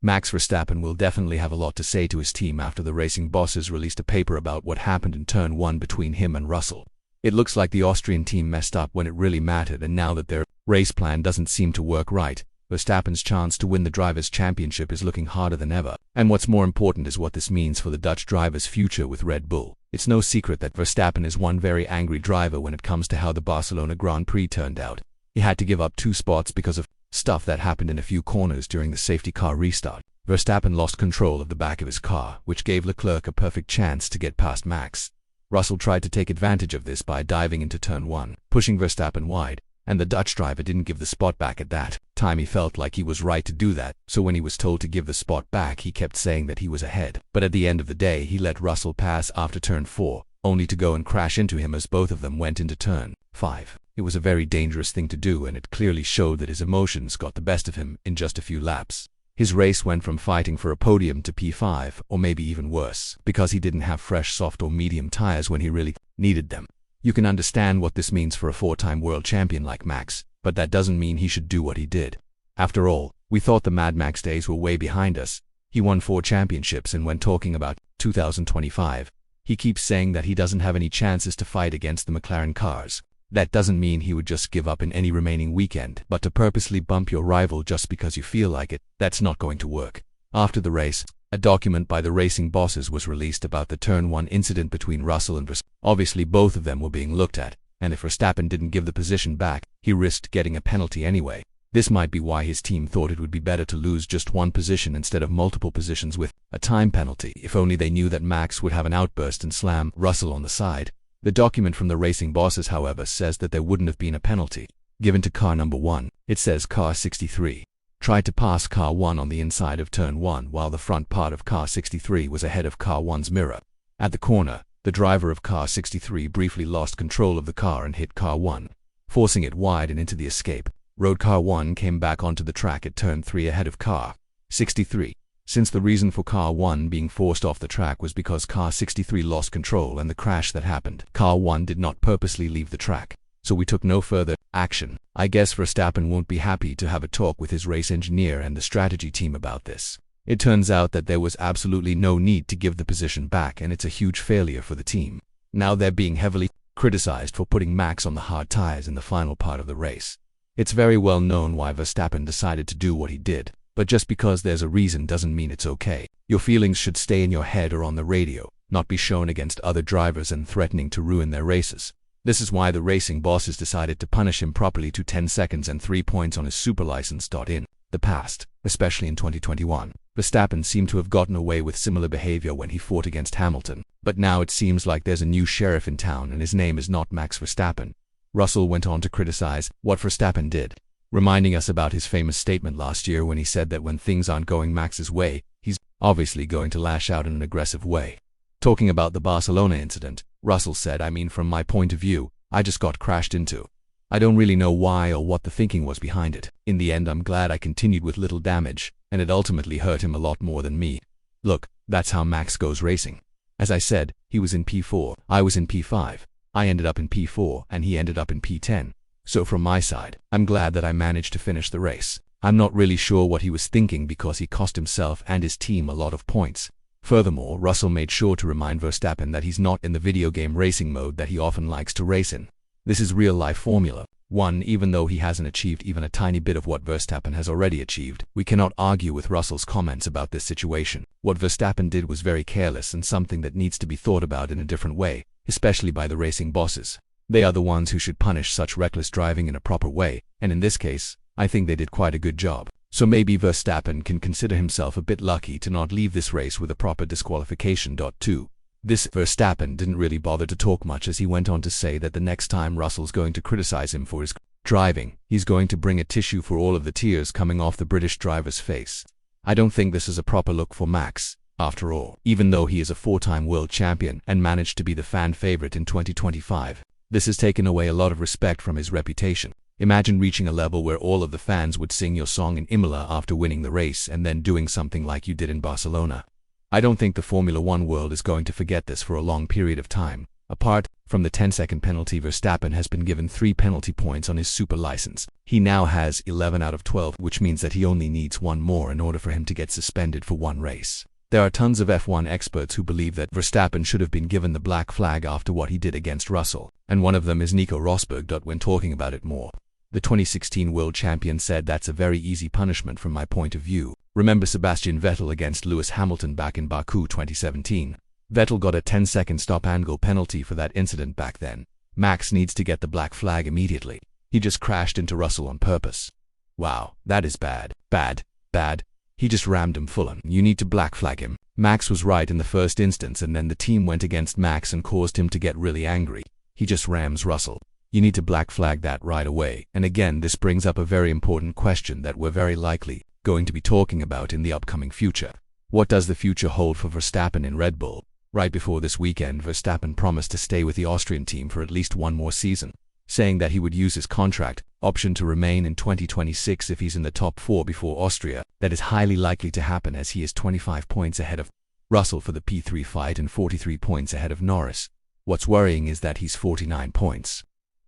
Max Verstappen will definitely have a lot to say to his team after the racing bosses released a paper about what happened in Turn 1 between him and Russell. It looks like the Austrian team messed up when it really mattered, and now that their race plan doesn't seem to work right, Verstappen's chance to win the Drivers' Championship is looking harder than ever. And what's more important is what this means for the Dutch driver's future with Red Bull. It's no secret that Verstappen is one very angry driver when it comes to how the Barcelona Grand Prix turned out. He had to give up 2 spots because of stuff that happened in a few corners during the safety car restart. Verstappen lost control of the back of his car, which gave Leclerc a perfect chance to get past Max. Russell tried to take advantage of this by diving into Turn 1, pushing Verstappen wide, and the Dutch driver didn't give the spot back at that time. He felt like he was right to do that, so when he was told to give the spot back, he kept saying that he was ahead. But at the end of the day, he let Russell pass after Turn 4, only to go and crash into him as both of them went into Turn 5. It was a very dangerous thing to do, and it clearly showed that his emotions got the best of him in just a few laps. His race went from fighting for a podium to P5, or maybe even worse, because he didn't have fresh soft or medium tires when he really needed them. You can understand what this means for a 4-time world champion like Max, but that doesn't mean he should do what he did. After all, we thought the Mad Max days were way behind us. He won 4 championships, and when talking about 2025, he keeps saying that he doesn't have any chances to fight against the McLaren cars. That doesn't mean he would just give up in any remaining weekend, but to purposely bump your rival just because you feel like it, that's not going to work. After the race, a document by the racing bosses was released about the Turn 1 incident between Russell and Verstappen. Obviously both of them were being looked at, and if Verstappen didn't give the position back, he risked getting a penalty anyway. This might be why his team thought it would be better to lose just 1 position instead of multiple positions with a time penalty. If only they knew that Max would have an outburst and slam Russell on the side. The document from the racing bosses, however, says that there wouldn't have been a penalty given to car number 1. It says car 63 tried to pass car 1 on the inside of Turn 1 while the front part of car 63 was ahead of car 1's mirror. At the corner, the driver of car 63 briefly lost control of the car and hit car 1, forcing it wide and into the escape road. Car 1 came back onto the track at Turn 3 ahead of car 63. Since the reason for car 1 being forced off the track was because car 63 lost control and the crash that happened, car 1 did not purposely leave the track, so we took no further action. I guess Verstappen won't be happy to have a talk with his race engineer and the strategy team about this. It turns out that there was absolutely no need to give the position back, and it's a huge failure for the team. Now they're being heavily criticized for putting Max on the hard tires in the final part of the race. It's very well known why Verstappen decided to do what he did. But just because there's a reason doesn't mean it's okay. Your feelings should stay in your head or on the radio, not be shown against other drivers and threatening to ruin their races. This is why the racing bosses decided to punish him properly to 10 seconds and 3 points on his super license. In the past, especially in 2021, Verstappen seemed to have gotten away with similar behavior when he fought against Hamilton. But now it seems like there's a new sheriff in town, and his name is not Max Verstappen. Russell went on to criticize what Verstappen did, reminding us about his famous statement last year when he said that when things aren't going Max's way, he's obviously going to lash out in an aggressive way. Talking about the Barcelona incident, Russell said, "I mean, from my point of view, I just got crashed into. I don't really know why or what the thinking was behind it. In the end, I'm glad I continued with little damage, and it ultimately hurt him a lot more than me. Look, that's how Max goes racing. As I said, he was in P4, I was in P5. I ended up in P4, and he ended up in P10. So from my side, I'm glad that I managed to finish the race. I'm not really sure what he was thinking because he cost himself and his team a lot of points." Furthermore, Russell made sure to remind Verstappen that he's not in the video game racing mode that he often likes to race in. This is real-life Formula 1. Even though he hasn't achieved even a tiny bit of what Verstappen has already achieved, we cannot argue with Russell's comments about this situation. What Verstappen did was very careless and something that needs to be thought about in a different way, especially by the racing bosses. They are the ones who should punish such reckless driving in a proper way, and in this case, I think they did quite a good job. So maybe Verstappen can consider himself a bit lucky to not leave this race with a proper disqualification. 2. This Verstappen didn't really bother to talk much, as he went on to say that the next time Russell's going to criticize him for his driving, he's going to bring a tissue for all of the tears coming off the British driver's face. I don't think this is a proper look for Max, after all. Even though he is a 4-time world champion and managed to be the fan favorite in 2025, this has taken away a lot of respect from his reputation. Imagine reaching a level where all of the fans would sing your song in Imola after winning the race and then doing something like you did in Barcelona. I don't think the Formula 1 world is going to forget this for a long period of time. Apart From the 10-second penalty, Verstappen has been given 3 penalty points on his super license. He now has 11 out of 12, which means that he only needs 1 more in order for him to get suspended for 1 race. There are tons of F1 experts who believe that Verstappen should have been given the black flag after what he did against Russell, and one of them is Nico Rosberg. When talking about it more, the 2016 world champion said, "That's a very easy punishment from my point of view. Remember Sebastian Vettel against Lewis Hamilton back in Baku 2017? Vettel got a 10-second stop and go penalty for that incident back then. Max needs to get the black flag immediately. He just crashed into Russell on purpose. Wow, that is bad. Bad. Bad. He just rammed him full on. You need to black flag him." Max was right in the first instance, and then the team went against Max and caused him to get really angry. He just rams Russell. You need to black flag that right away. And again, this brings up a very important question that we're very likely going to be talking about in the upcoming future. What does the future hold for Verstappen in Red Bull? Right before this weekend, Verstappen promised to stay with the Austrian team for at least 1 more season, saying that he would use his contract option to remain in 2026 if he's in the top 4 before Austria. That is highly likely to happen, as he is 25 points ahead of Russell for the P3 fight and 43 points ahead of Norris. What's worrying is that he's 49 points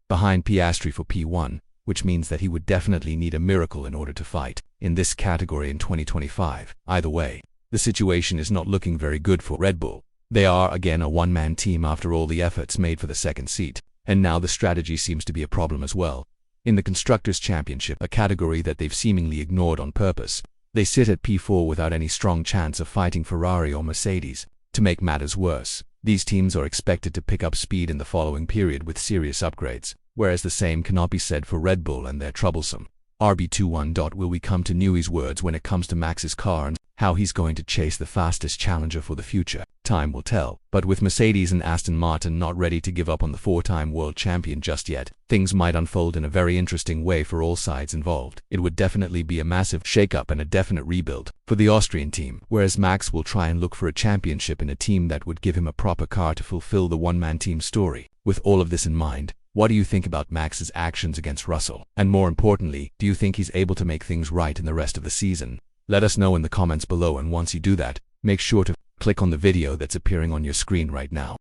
behind Piastri for P1, which means that he would definitely need a miracle in order to fight in this category in 2025. Either way, the situation is not looking very good for Red Bull. They are again a one-man team after all the efforts made for the 2nd seat, and now the strategy seems to be a problem as well. In the Constructors' Championship, a category that they've seemingly ignored on purpose, they sit at P4 without any strong chance of fighting Ferrari or Mercedes. To make matters worse, these teams are expected to pick up speed in the following period with serious upgrades, whereas the same cannot be said for Red Bull, and they're troublesome. RB21. Will we come to Newey's words when it comes to Max's car and how he's going to chase the fastest challenger for the future? Time will tell. But with Mercedes and Aston Martin not ready to give up on the 4-time world champion just yet, things might unfold in a very interesting way for all sides involved. It would definitely be a massive shake-up and a definite rebuild for the Austrian team, whereas Max will try and look for a championship in a team that would give him a proper car to fulfill the one-man team story. With all of this in mind, what do you think about Max's actions against Russell? And more importantly, do you think he's able to make things right in the rest of the season? Let us know in the comments below, and once you do that, make sure to click on the video that's appearing on your screen right now.